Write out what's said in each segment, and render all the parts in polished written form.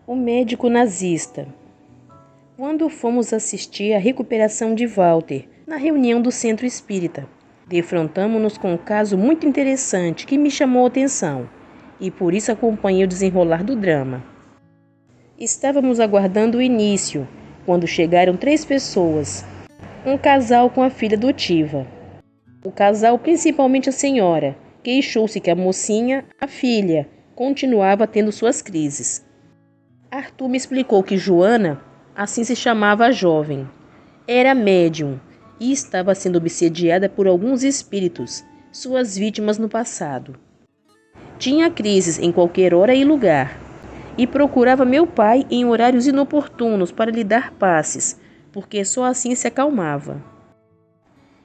O médico nazista. Quando fomos assistir à recuperação de Walter, na reunião do Centro Espírita, defrontamo-nos com um caso muito interessante que me chamou a atenção, e por isso acompanhei o desenrolar do drama. Estávamos aguardando o início, quando chegaram 3 pessoas, um casal com a filha adotiva. O casal, principalmente a senhora, queixou-se que a mocinha, a filha, continuava tendo suas crises. Arthur me explicou que Joana, assim se chamava a jovem, era médium e estava sendo obsediada por alguns espíritos, suas vítimas no passado. Tinha crises em qualquer hora e lugar, e procurava meu pai em horários inoportunos para lhe dar passes, porque só assim se acalmava.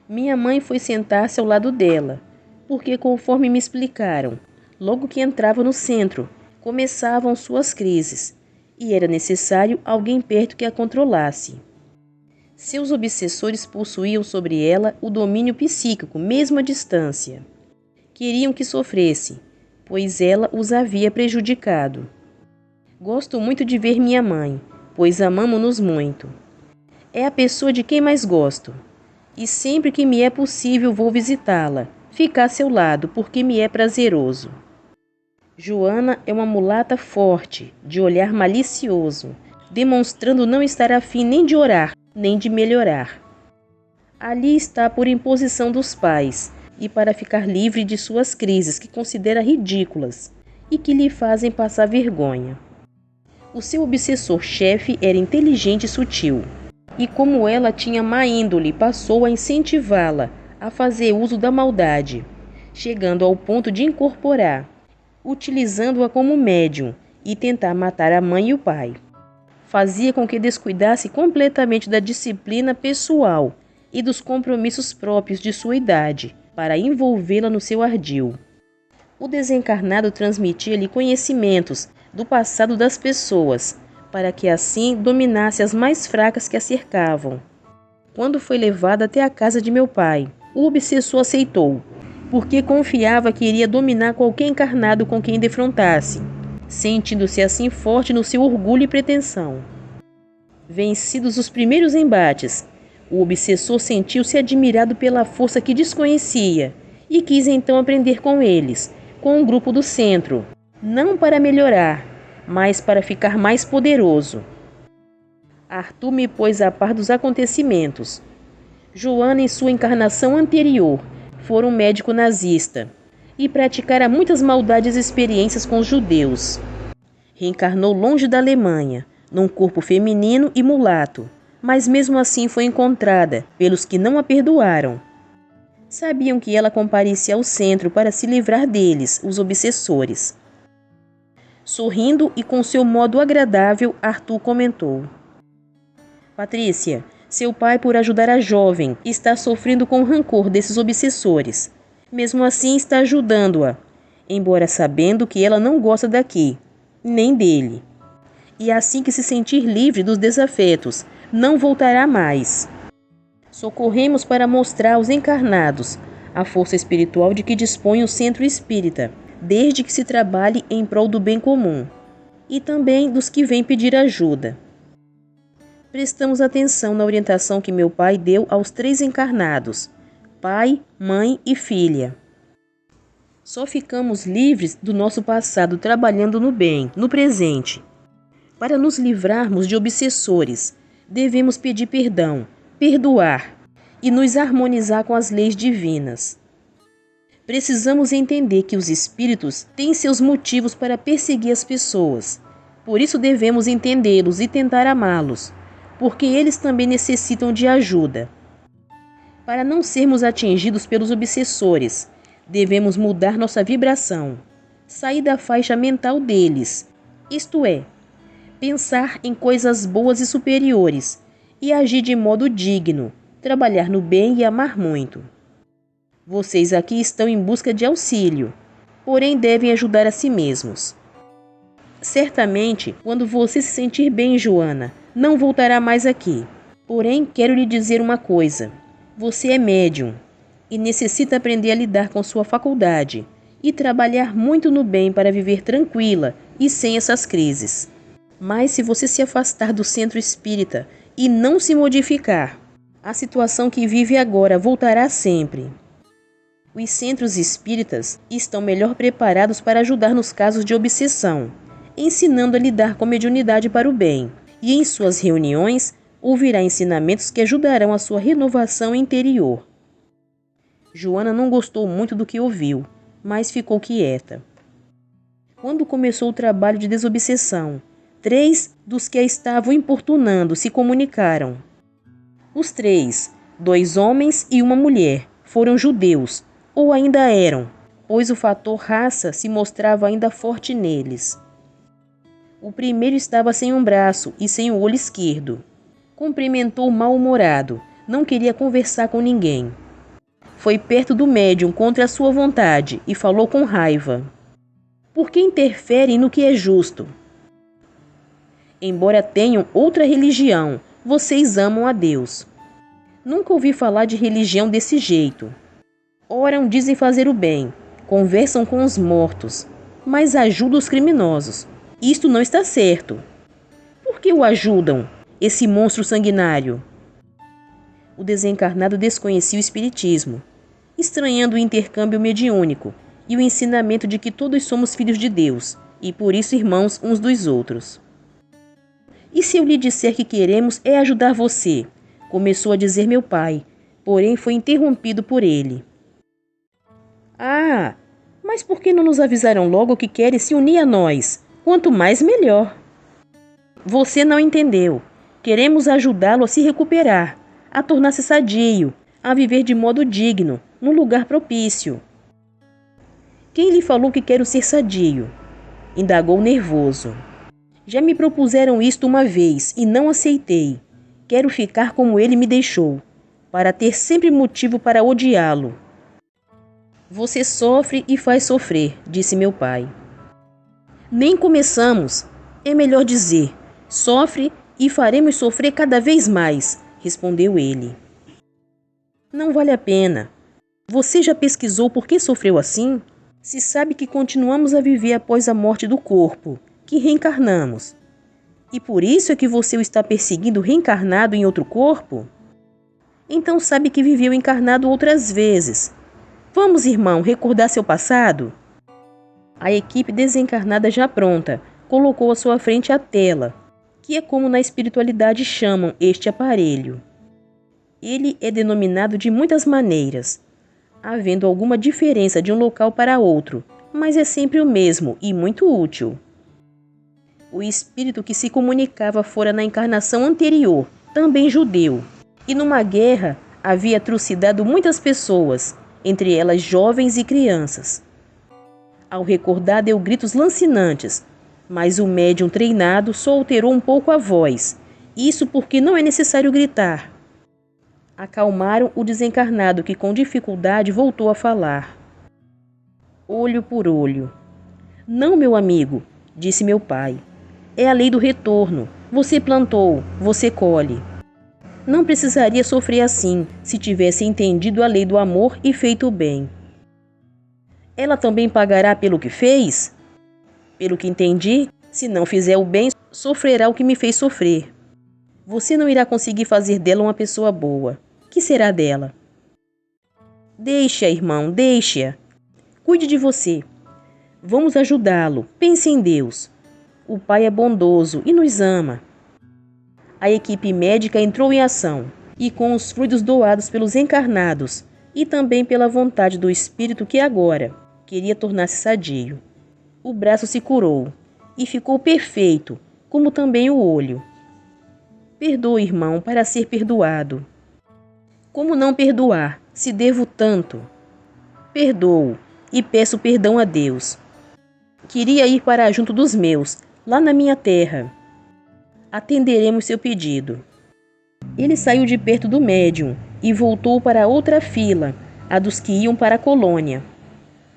Minha mãe foi sentar-se ao lado dela, porque, conforme me explicaram, logo que entrava no centro, começavam suas crises, e era necessário alguém perto que a controlasse. Seus obsessores possuíam sobre ela o domínio psíquico, mesmo à distância. Queriam que sofresse, pois ela os havia prejudicado. Gosto muito de ver minha mãe, pois amamo-nos muito. É a pessoa de quem mais gosto, e sempre que me é possível vou visitá-la, ficar a seu lado, porque me é prazeroso. Joana é uma mulata forte, de olhar malicioso, demonstrando não estar afim nem de orar, nem de melhorar. Ali está por imposição dos pais, e para ficar livre de suas crises que considera ridículas e que lhe fazem passar vergonha. O seu obsessor-chefe era inteligente e sutil, e como ela tinha má índole, passou a incentivá-la a fazer uso da maldade, chegando ao ponto de incorporar, utilizando-a como médium e tentar matar a mãe e o pai. Fazia com que descuidasse completamente da disciplina pessoal e dos compromissos próprios de sua idade, para envolvê-la no seu ardil. O desencarnado transmitia-lhe conhecimentos do passado das pessoas, para que assim dominasse as mais fracas que a cercavam. Quando foi levada até a casa de meu pai, o obsessor aceitou, porque confiava que iria dominar qualquer encarnado com quem defrontasse, sentindo-se assim forte no seu orgulho e pretensão. Vencidos os primeiros embates, o obsessor sentiu-se admirado pela força que desconhecia e quis então aprender com eles, com o grupo do centro, não para melhorar, mas para ficar mais poderoso. Arthur me pôs a par dos acontecimentos. Joana, em sua encarnação anterior, fora um médico nazista e praticara muitas maldades e experiências com os judeus. Reencarnou longe da Alemanha, num corpo feminino e mulato, mas mesmo assim foi encontrada pelos que não a perdoaram. Sabiam que ela comparecia ao centro para se livrar deles, os obsessores. Sorrindo e com seu modo agradável, Arthur comentou: Patrícia, seu pai, por ajudar a jovem, está sofrendo com o rancor desses obsessores. Mesmo assim, está ajudando-a, embora sabendo que ela não gosta daqui, nem dele. E assim que se sentir livre dos desafetos, não voltará mais. Socorremos para mostrar aos encarnados a força espiritual de que dispõe o Centro Espírita, desde que se trabalhe em prol do bem comum, e também dos que vêm pedir ajuda. Prestamos atenção na orientação que meu pai deu aos 3 encarnados, pai, mãe e filha. Só ficamos livres do nosso passado trabalhando no bem, no presente. Para nos livrarmos de obsessores, devemos pedir perdão, perdoar e nos harmonizar com as leis divinas. Precisamos entender que os espíritos têm seus motivos para perseguir as pessoas. Por isso devemos entendê-los e tentar amá-los, porque eles também necessitam de ajuda. Para não sermos atingidos pelos obsessores, devemos mudar nossa vibração, sair da faixa mental deles, isto é, pensar em coisas boas e superiores e agir de modo digno, trabalhar no bem e amar muito. Vocês aqui estão em busca de auxílio, porém devem ajudar a si mesmos. Certamente, quando você se sentir bem, Joana, não voltará mais aqui. Porém, quero lhe dizer uma coisa. Você é médium e necessita aprender a lidar com sua faculdade e trabalhar muito no bem para viver tranquila e sem essas crises. Mas se você se afastar do centro espírita e não se modificar, a situação que vive agora voltará sempre. Os centros espíritas estão melhor preparados para ajudar nos casos de obsessão, ensinando a lidar com a mediunidade para o bem, e em suas reuniões ouvirá ensinamentos que ajudarão a sua renovação interior. Joana não gostou muito do que ouviu, mas ficou quieta. Quando começou o trabalho de desobsessão, 3 dos que a estavam importunando se comunicaram. Os 3, 2 homens e uma mulher, foram judeus, ou ainda eram, pois o fator raça se mostrava ainda forte neles. O primeiro estava sem um braço e sem o olho esquerdo. Cumprimentou mal-humorado, não queria conversar com ninguém. Foi perto do médium contra a sua vontade e falou com raiva. Por que interferem no que é justo? Embora tenham outra religião, vocês amam a Deus. Nunca ouvi falar de religião desse jeito. Oram, dizem fazer o bem, conversam com os mortos, mas ajudam os criminosos. Isto não está certo. Por que o ajudam, esse monstro sanguinário? O desencarnado desconhecia o espiritismo, estranhando o intercâmbio mediúnico e o ensinamento de que todos somos filhos de Deus e por isso irmãos uns dos outros. E se eu lhe disser que queremos é ajudar você? Começou a dizer meu pai, porém foi interrompido por ele. Ah, mas por que não nos avisaram logo que querem se unir a nós? Quanto mais, melhor. Você não entendeu. Queremos ajudá-lo a se recuperar, a tornar-se sadio, a viver de modo digno, num lugar propício. Quem lhe falou que quero ser sadio? Indagou nervoso. Já me propuseram isto uma vez e não aceitei. Quero ficar como ele me deixou, para ter sempre motivo para odiá-lo. Você sofre e faz sofrer, disse meu pai. Nem começamos. É melhor dizer, sofre e faremos sofrer cada vez mais, respondeu ele. Não vale a pena. Você já pesquisou por que sofreu assim? Se sabe que continuamos a viver após a morte do corpo, que reencarnamos. E por isso é que você o está perseguindo reencarnado em outro corpo? Então sabe que viveu encarnado outras vezes. Vamos, irmão, recordar seu passado? A equipe desencarnada já pronta colocou à sua frente a tela, que é como na espiritualidade chamam este aparelho. Ele é denominado de muitas maneiras, havendo alguma diferença de um local para outro, mas é sempre o mesmo e muito útil. O espírito que se comunicava fora na encarnação anterior, também judeu, e numa guerra havia trucidado muitas pessoas, entre elas jovens e crianças. Ao recordar, deu gritos lancinantes, mas o médium treinado só alterou um pouco a voz, isso porque não é necessário gritar. Acalmaram o desencarnado que com dificuldade voltou a falar. Olho por olho. Não, meu amigo, disse meu pai. É a lei do retorno. Você plantou, você colhe. Não precisaria sofrer assim, se tivesse entendido a lei do amor e feito o bem. Ela também pagará pelo que fez? Pelo que entendi, se não fizer o bem, sofrerá o que me fez sofrer. Você não irá conseguir fazer dela uma pessoa boa. Que será dela? Deixe-a, irmão, deixe-a. Cuide de você. Vamos ajudá-lo. Pense em Deus. O Pai é bondoso e nos ama. A equipe médica entrou em ação, e com os fluidos doados pelos encarnados, e também pela vontade do espírito que agora queria tornar-se sadio. O braço se curou, e ficou perfeito, como também o olho. Perdoe, irmão, para ser perdoado. Como não perdoar, se devo tanto? Perdoo, e peço perdão a Deus. Queria ir para junto dos meus, lá na minha terra. Atenderemos seu pedido. Ele saiu de perto do médium e voltou para outra fila, a dos que iam para a colônia.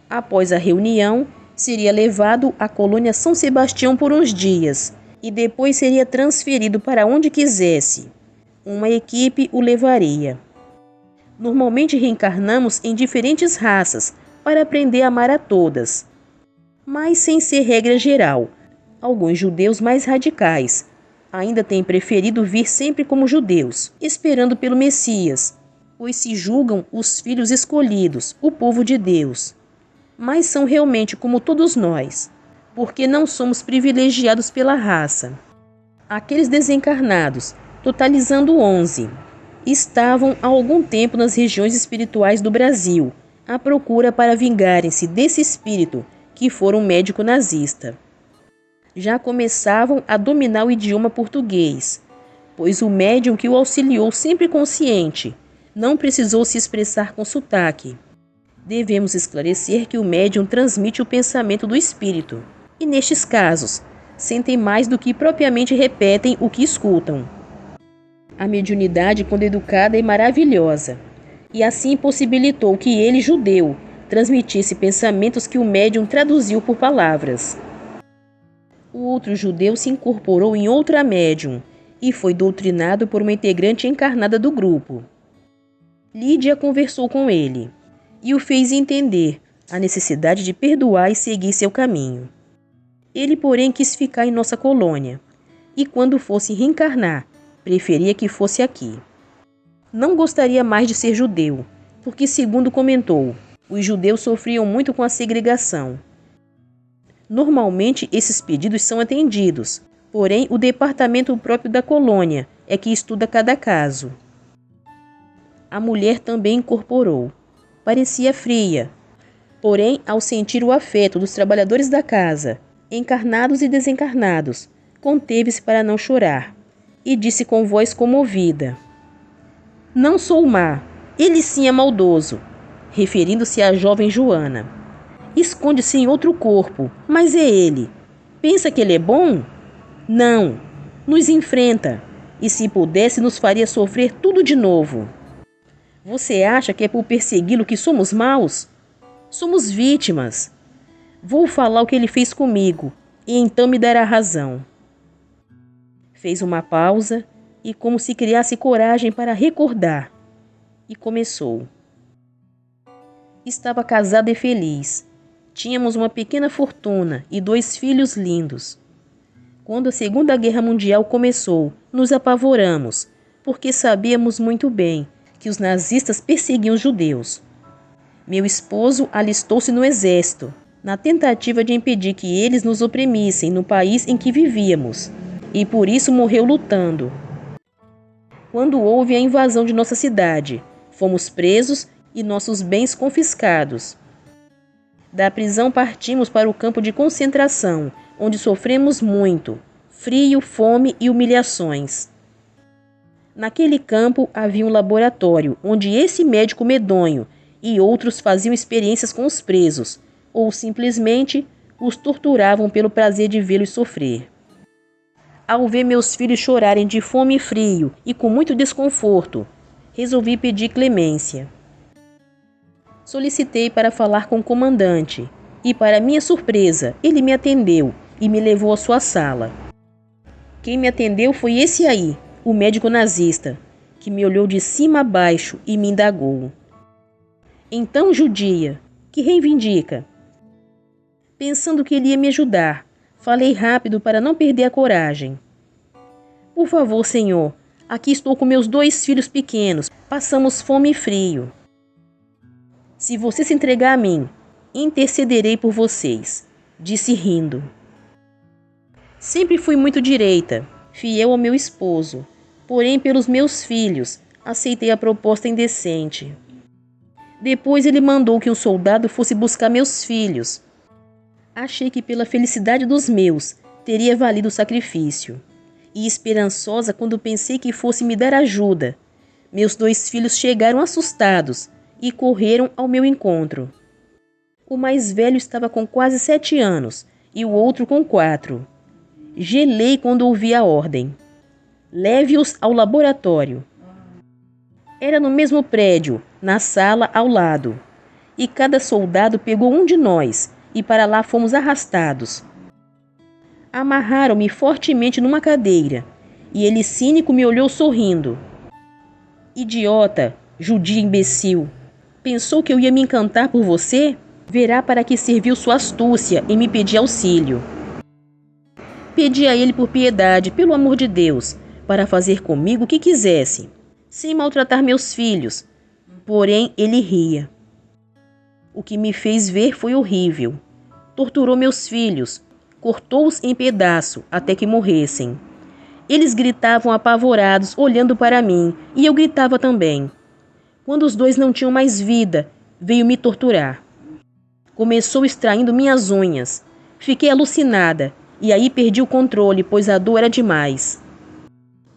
Após a reunião, seria levado à colônia São Sebastião por uns dias e depois seria transferido para onde quisesse. Uma equipe o levaria. Normalmente reencarnamos em diferentes raças para aprender a amar a todas, mas sem ser regra geral. Alguns judeus mais radicais ainda têm preferido vir sempre como judeus, esperando pelo Messias, pois se julgam os filhos escolhidos, o povo de Deus. Mas são realmente como todos nós, porque não somos privilegiados pela raça. Aqueles desencarnados, totalizando 11, estavam há algum tempo nas regiões espirituais do Brasil, à procura para vingarem-se desse espírito que fora um médico nazista. Já começavam a dominar o idioma português, pois o médium que o auxiliou, sempre consciente, não precisou se expressar com sotaque. Devemos esclarecer que o médium transmite o pensamento do espírito, e nestes casos, sentem mais do que propriamente repetem o que escutam. A mediunidade, quando educada, é maravilhosa, e assim possibilitou que ele, judeu, transmitisse pensamentos que o médium traduziu por palavras. O outro judeu se incorporou em outra médium e foi doutrinado por uma integrante encarnada do grupo. Lídia conversou com ele e o fez entender a necessidade de perdoar e seguir seu caminho. Ele, porém, quis ficar em nossa colônia e, quando fosse reencarnar, preferia que fosse aqui. Não gostaria mais de ser judeu, porque, segundo comentou, os judeus sofriam muito com a segregação. Normalmente, esses pedidos são atendidos, porém, o departamento próprio da colônia é que estuda cada caso. A mulher também incorporou. Parecia fria, porém, ao sentir o afeto dos trabalhadores da casa, encarnados e desencarnados, conteve-se para não chorar, e disse com voz comovida: "Não sou má, ele sim é maldoso", referindo-se à jovem Joana. "Esconde-se em outro corpo, mas é ele. Pensa que ele é bom? Não. Nos enfrenta, e se pudesse nos faria sofrer tudo de novo. Você acha que é por persegui-lo que somos maus? Somos vítimas. Vou falar o que ele fez comigo, e então me dará razão." Fez uma pausa e, como se criasse coragem para recordar, e começou. Estava casada e feliz. Tínhamos uma pequena fortuna e 2 filhos lindos. Quando a Segunda Guerra Mundial começou, nos apavoramos, porque sabíamos muito bem que os nazistas perseguiam os judeus. Meu esposo alistou-se no exército, na tentativa de impedir que eles nos oprimissem no país em que vivíamos, e por isso morreu lutando. Quando houve a invasão de nossa cidade, fomos presos e nossos bens confiscados. Da prisão partimos para o campo de concentração, onde sofremos muito, frio, fome e humilhações. Naquele campo havia um laboratório, onde esse médico medonho e outros faziam experiências com os presos, ou simplesmente os torturavam pelo prazer de vê-los sofrer. Ao ver meus filhos chorarem de fome e frio e com muito desconforto, resolvi pedir clemência. Solicitei para falar com o comandante e, para minha surpresa, ele me atendeu e me levou à sua sala. Quem me atendeu foi esse aí, o médico nazista, que me olhou de cima a baixo e me indagou: "Então, judia, que reivindica?" Pensando que ele ia me ajudar, falei rápido para não perder a coragem. "Por favor, senhor, aqui estou com meus 2 filhos pequenos, passamos fome e frio. Se você se entregar a mim, intercederei por vocês", disse rindo. Sempre fui muito direita, fiel ao meu esposo, porém pelos meus filhos, aceitei a proposta indecente. Depois ele mandou que um soldado fosse buscar meus filhos. Achei que pela felicidade dos meus, teria valido o sacrifício. E esperançosa quando pensei que fosse me dar ajuda, meus 2 filhos chegaram assustados e correram ao meu encontro. O mais velho estava com quase 7 anos e o outro com 4. Gelei quando ouvi a ordem: "Leve-os ao laboratório." Era no mesmo prédio, na sala ao lado, e cada soldado pegou um de nós e para lá fomos arrastados. Amarraram-me fortemente numa cadeira e ele cínico me olhou sorrindo: "Idiota, judia imbecil, pensou que eu ia me encantar por você? Verá para que serviu sua astúcia em me pedir auxílio." Pedi a ele por piedade, pelo amor de Deus, para fazer comigo o que quisesse, sem maltratar meus filhos. Porém, ele ria. O que me fez ver foi horrível. Torturou meus filhos, cortou-os em pedaço até que morressem. Eles gritavam apavorados, olhando para mim, e eu gritava também. Quando os dois não tinham mais vida, veio me torturar. Começou extraindo minhas unhas. Fiquei alucinada, e aí perdi o controle, pois a dor era demais.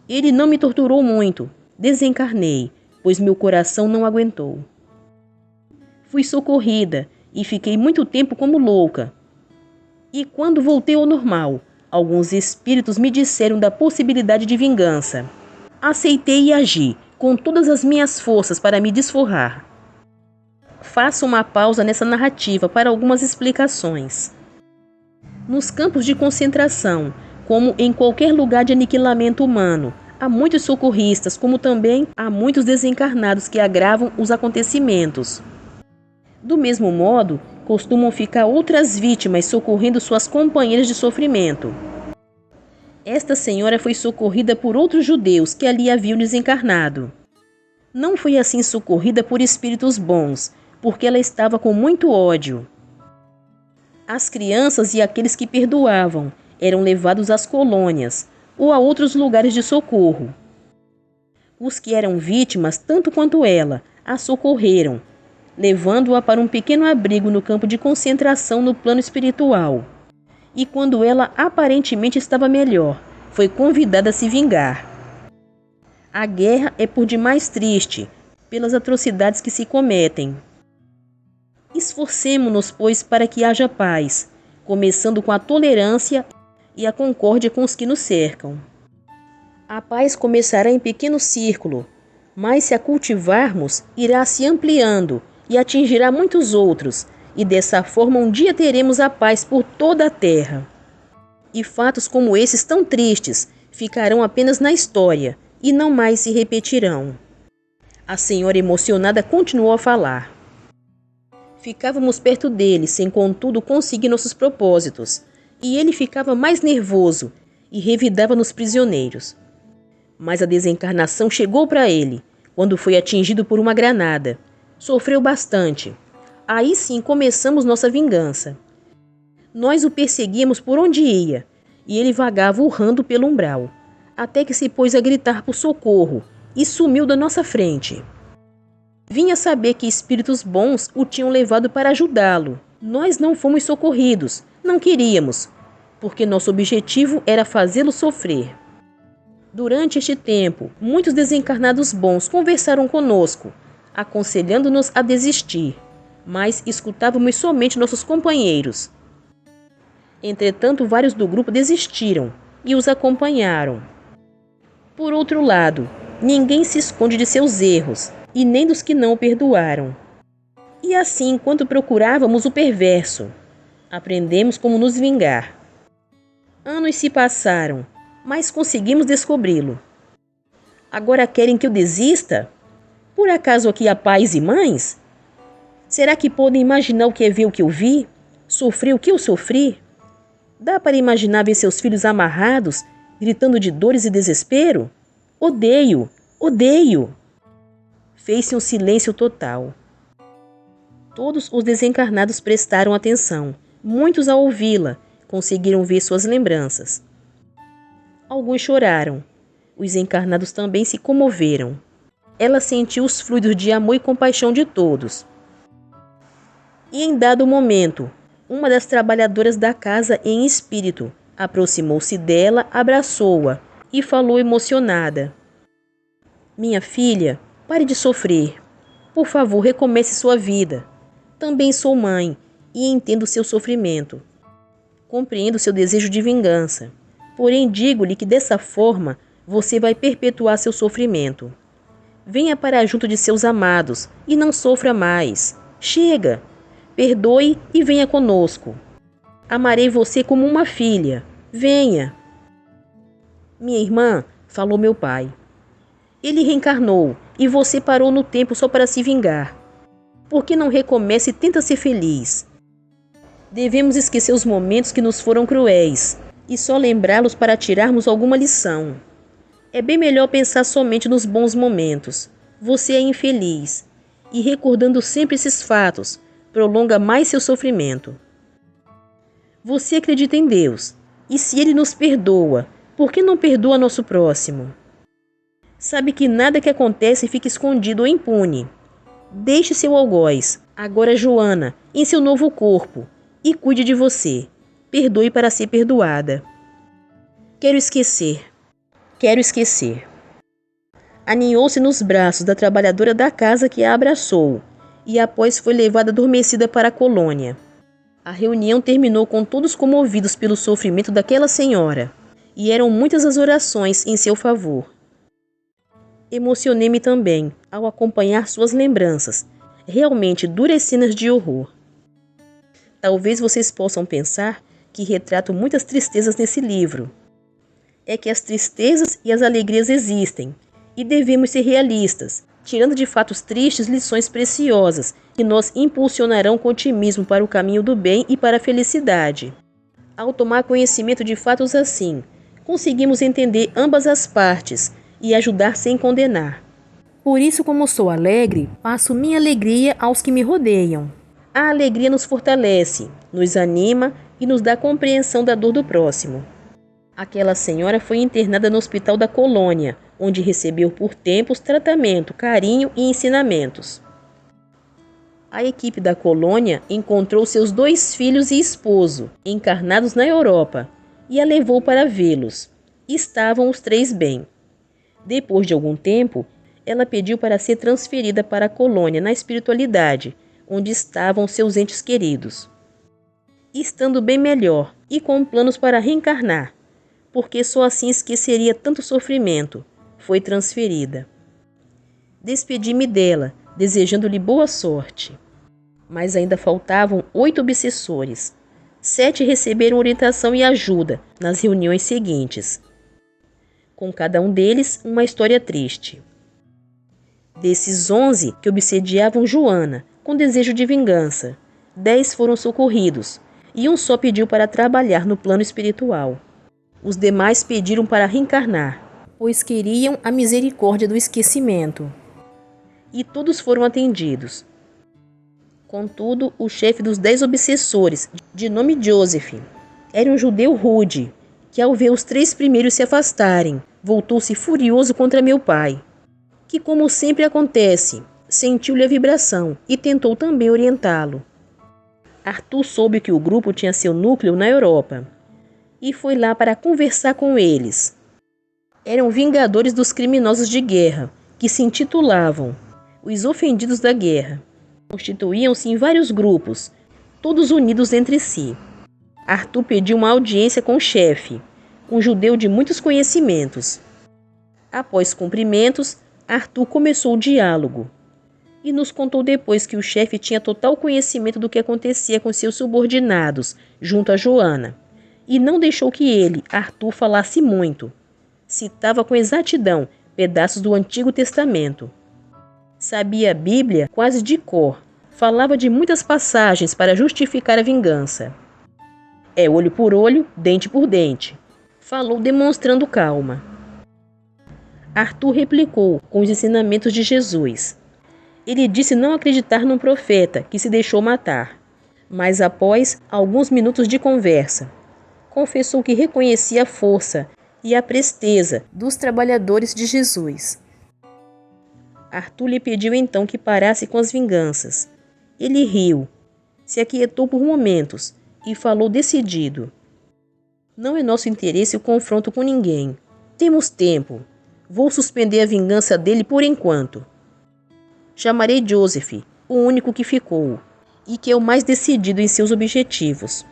Ele não me torturou muito. Desencarnei, pois meu coração não aguentou. Fui socorrida e fiquei muito tempo como louca. E quando voltei ao normal, alguns espíritos me disseram da possibilidade de vingança. Aceitei e agi com todas as minhas forças para me desforrar. Faço uma pausa nessa narrativa para algumas explicações. Nos campos de concentração, como em qualquer lugar de aniquilamento humano, há muitos socorristas, como também há muitos desencarnados que agravam os acontecimentos. Do mesmo modo, costumam ficar outras vítimas socorrendo suas companheiras de sofrimento. Esta senhora foi socorrida por outros judeus que ali haviam desencarnado. Não foi assim socorrida por espíritos bons, porque ela estava com muito ódio. As crianças e aqueles que perdoavam eram levados às colônias ou a outros lugares de socorro. Os que eram vítimas, tanto quanto ela, a socorreram, levando-a para um pequeno abrigo no campo de concentração no plano espiritual. E quando ela aparentemente estava melhor, foi convidada a se vingar. A guerra é por demais triste, pelas atrocidades que se cometem. Esforcemo-nos, pois, para que haja paz, começando com a tolerância e a concórdia com os que nos cercam. A paz começará em pequeno círculo, mas se a cultivarmos, irá se ampliando e atingirá muitos outros, e dessa forma um dia teremos a paz por toda a terra. E fatos como esses tão tristes ficarão apenas na história e não mais se repetirão. A senhora emocionada continuou a falar. Ficávamos perto dele, sem contudo conseguir nossos propósitos, e ele ficava mais nervoso e revidava nos prisioneiros. Mas a desencarnação chegou para ele, quando foi atingido por uma granada. Sofreu bastante. Aí sim começamos nossa vingança. Nós o perseguíamos por onde ia, e ele vagava urrando pelo umbral, até que se pôs a gritar por socorro e sumiu da nossa frente. Vinha saber que espíritos bons o tinham levado para ajudá-lo. Nós não fomos socorridos, não queríamos, porque nosso objetivo era fazê-lo sofrer. Durante este tempo, muitos desencarnados bons conversaram conosco, aconselhando-nos a desistir, mas escutávamos somente nossos companheiros. Entretanto, vários do grupo desistiram e os acompanharam. Por outro lado, ninguém se esconde de seus erros, e nem dos que não o perdoaram. E assim, enquanto procurávamos o perverso, aprendemos como nos vingar. Anos se passaram, mas conseguimos descobri-lo. Agora querem que eu desista? Por acaso aqui há pais e mães? Será que podem imaginar o que é ver o que eu vi? Sofrer o que eu sofri? Dá para imaginar ver seus filhos amarrados, gritando de dores e desespero? Odeio! Odeio! Fez-se um silêncio total. Todos os desencarnados prestaram atenção. Muitos, ao ouvi-la, conseguiram ver suas lembranças. Alguns choraram. Os encarnados também se comoveram. Ela sentiu os fluidos de amor e compaixão de todos. E em dado momento, uma das trabalhadoras da casa em espírito aproximou-se dela, abraçou-a e falou emocionada. Minha filha, pare de sofrer. Por favor, recomece sua vida. Também sou mãe e entendo seu sofrimento. Compreendo seu desejo de vingança. Porém, digo-lhe que dessa forma você vai perpetuar seu sofrimento. Venha para junto de seus amados e não sofra mais. Chega! Perdoe e venha conosco. Amarei você como uma filha. Venha! Minha irmã, falou meu pai. Ele reencarnou e você parou no tempo só para se vingar. Por que não recomeça e tenta ser feliz? Devemos esquecer os momentos que nos foram cruéis. e só lembrá-los para tirarmos alguma lição. É bem melhor pensar somente nos bons momentos. Você é infeliz, e recordando sempre esses fatos, prolonga mais seu sofrimento. Você acredita em Deus, e se Ele nos perdoa, por que não perdoa nosso próximo? Sabe que nada que acontece fica escondido ou impune. Deixe seu algoz, agora Joana, em seu novo corpo, e cuide de você. Perdoe para ser perdoada. Quero esquecer. Quero esquecer. Aninhou-se nos braços da trabalhadora da casa que a abraçou, e após foi levada adormecida para a colônia. A reunião terminou com todos comovidos pelo sofrimento daquela senhora, e eram muitas as orações em seu favor. Emocionei-me também ao acompanhar suas lembranças, realmente duras cenas de horror. Talvez vocês possam pensar que retrato muitas tristezas nesse livro. É que as tristezas e as alegrias existem, e devemos ser realistas, tirando de fatos tristes lições preciosas que nos impulsionarão com otimismo para o caminho do bem e para a felicidade. Ao tomar conhecimento de fatos assim, conseguimos entender ambas as partes e ajudar sem condenar. Por isso, como sou alegre, passo minha alegria aos que me rodeiam. A alegria nos fortalece, nos anima e nos dá compreensão da dor do próximo. Aquela senhora foi internada no hospital da colônia, onde recebeu por tempos tratamento, carinho e ensinamentos. A equipe da colônia encontrou seus 2 filhos e esposo, encarnados na Europa, e a levou para vê-los. Estavam os 3 bem. Depois de algum tempo, ela pediu para ser transferida para a colônia na espiritualidade, onde estavam seus entes queridos. Estando bem melhor e com planos para reencarnar, porque só assim esqueceria tanto sofrimento, foi transferida. Despedi-me dela, desejando-lhe boa sorte. Mas ainda faltavam 8 obsessores. 7 receberam orientação e ajuda nas reuniões seguintes. Com cada um deles, uma história triste. Desses 11 que obsediavam Joana, com desejo de vingança, 10 foram socorridos, e um só pediu para trabalhar no plano espiritual. Os demais pediram para reencarnar, pois queriam a misericórdia do esquecimento. E todos foram atendidos. Contudo, o chefe dos 10 obsessores, de nome Joseph, era um judeu rude, que ao ver os 3 primeiros se afastarem, voltou-se furioso contra meu pai, que, como sempre acontece, sentiu-lhe a vibração e tentou também orientá-lo. Arthur soube que o grupo tinha seu núcleo na Europa, e foi lá para conversar com eles. Eram vingadores dos criminosos de guerra, que se intitulavam os Ofendidos da Guerra. Constituíam-se em vários grupos, todos unidos entre si. Arthur pediu uma audiência com o chefe, um judeu de muitos conhecimentos. Após cumprimentos, Arthur começou o diálogo e nos contou depois que o chefe tinha total conhecimento do que acontecia com seus subordinados junto a Joana e não deixou que ele, Arthur, falasse muito. Citava com exatidão pedaços do Antigo Testamento. Sabia a Bíblia quase de cor. Falava de muitas passagens para justificar a vingança. É olho por olho, dente por dente. Falou demonstrando calma. Arthur replicou com os ensinamentos de Jesus. Ele disse não acreditar num profeta que se deixou matar. Mas após alguns minutos de conversa, confessou que reconhecia a força e a presteza dos trabalhadores de Jesus. Arthur lhe pediu então que parasse com as vinganças. Ele riu, se aquietou por momentos e falou decidido. Não é nosso interesse o confronto com ninguém. Temos tempo. Vou suspender a vingança dele por enquanto. Chamarei Joseph, o único que ficou, e que é o mais decidido em seus objetivos.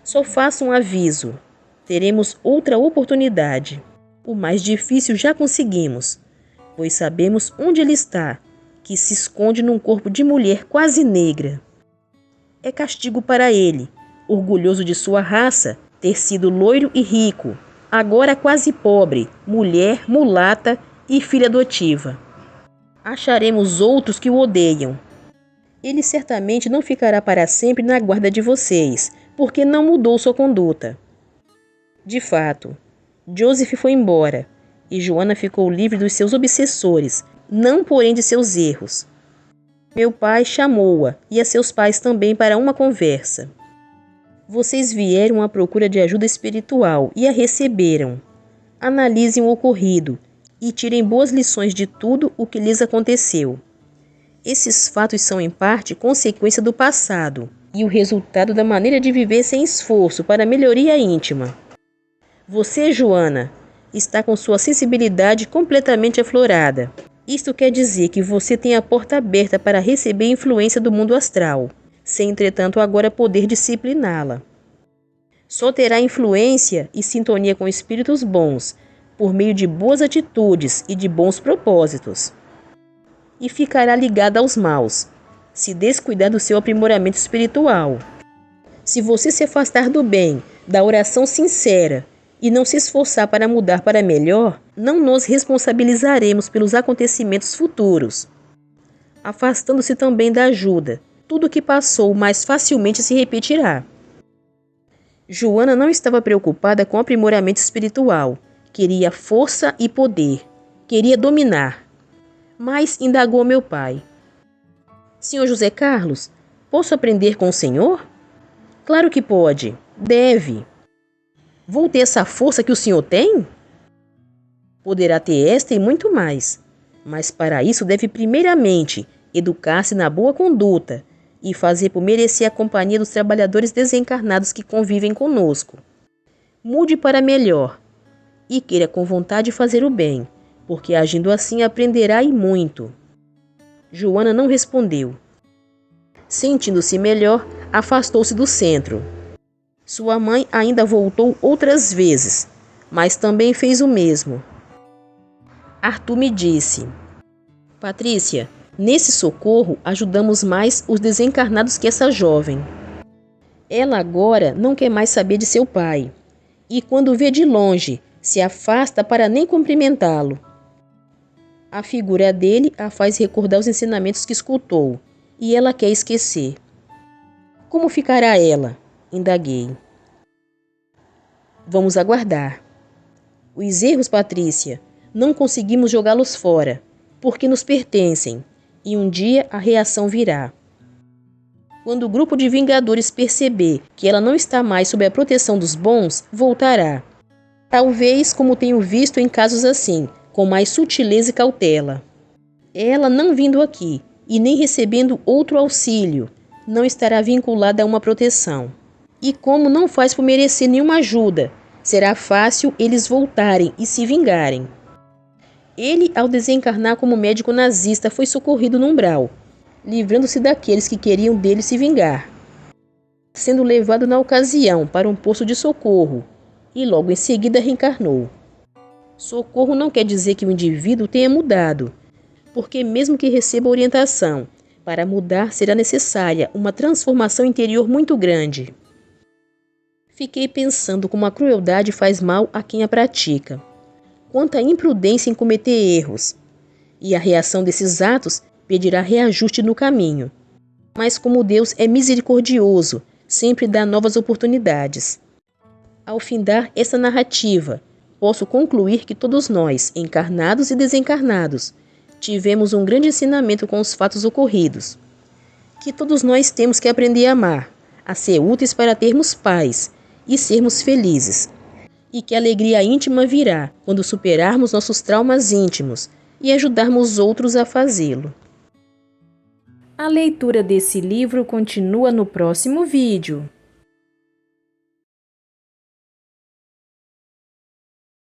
Só faço um aviso. Teremos outra oportunidade. O mais difícil já conseguimos, pois sabemos onde ele está, que se esconde num corpo de mulher quase negra. É castigo para ele, orgulhoso de sua raça, ter sido loiro e rico, agora quase pobre, mulher, mulata e filha adotiva. Acharemos outros que o odeiam. Ele certamente não ficará para sempre na guarda de vocês, porque não mudou sua conduta. De fato, Joseph foi embora e Joana ficou livre dos seus obsessores, não porém de seus erros. Meu pai chamou-a e a seus pais também para uma conversa. Vocês vieram à procura de ajuda espiritual e a receberam. Analisem o ocorrido e tirem boas lições de tudo o que lhes aconteceu. Esses fatos são em parte consequência do passado e o resultado da maneira de viver sem esforço para a melhoria íntima. Você, Joana, está com sua sensibilidade completamente aflorada. Isto quer dizer que você tem a porta aberta para receber a influência do mundo astral, sem entretanto agora poder discipliná-la. Só terá influência e sintonia com espíritos bons, por meio de boas atitudes e de bons propósitos. E ficará ligada aos maus, se descuidar do seu aprimoramento espiritual. Se você se afastar do bem, da oração sincera, e não se esforçar para mudar para melhor, não nos responsabilizaremos pelos acontecimentos futuros. Afastando-se também da ajuda, tudo o que passou mais facilmente se repetirá. Joana não estava preocupada com o aprimoramento espiritual. Queria força e poder. Queria dominar. Mas indagou meu pai. Senhor José Carlos, posso aprender com o senhor? Claro que pode. Deve. Vou ter essa força que o senhor tem? Poderá ter esta e muito mais. Mas para isso deve primeiramente educar-se na boa conduta e fazer por merecer a companhia dos trabalhadores desencarnados que convivem conosco. Mude para melhor e queira com vontade fazer o bem, porque agindo assim aprenderá e muito. Joana não respondeu. Sentindo-se melhor, afastou-se do centro. Sua mãe ainda voltou outras vezes, mas também fez o mesmo. Arthur me disse: Patrícia, nesse socorro ajudamos mais os desencarnados que essa jovem. Ela agora não quer mais saber de seu pai, e quando vê de longe, se afasta para nem cumprimentá-lo. A figura dele a faz recordar os ensinamentos que escutou, e ela quer esquecer. Como ficará ela? Indaguei. Vamos aguardar. Os erros, Patrícia, não conseguimos jogá-los fora, porque nos pertencem, e um dia a reação virá. Quando o grupo de vingadores perceber que ela não está mais sob a proteção dos bons, voltará. Talvez, como tenho visto em casos assim, com mais sutileza e cautela. Ela não vindo aqui, e nem recebendo outro auxílio, não estará vinculada a uma proteção. E como não faz por merecer nenhuma ajuda, será fácil eles voltarem e se vingarem. Ele, ao desencarnar como médico nazista, foi socorrido no umbral, livrando-se daqueles que queriam dele se vingar, sendo levado na ocasião para um posto de socorro, e logo em seguida reencarnou. Socorro não quer dizer que o indivíduo tenha mudado, porque mesmo que receba orientação, para mudar será necessária uma transformação interior muito grande. Fiquei pensando como a crueldade faz mal a quem a pratica. Quanta imprudência em cometer erros. E a reação desses atos pedirá reajuste no caminho. Mas como Deus é misericordioso, sempre dá novas oportunidades. Ao findar essa narrativa, posso concluir que todos nós, encarnados e desencarnados, tivemos um grande ensinamento com os fatos ocorridos. Que todos nós temos que aprender a amar, a ser úteis para termos paz e sermos felizes. E que a alegria íntima virá quando superarmos nossos traumas íntimos e ajudarmos outros a fazê-lo. A leitura desse livro continua no próximo vídeo.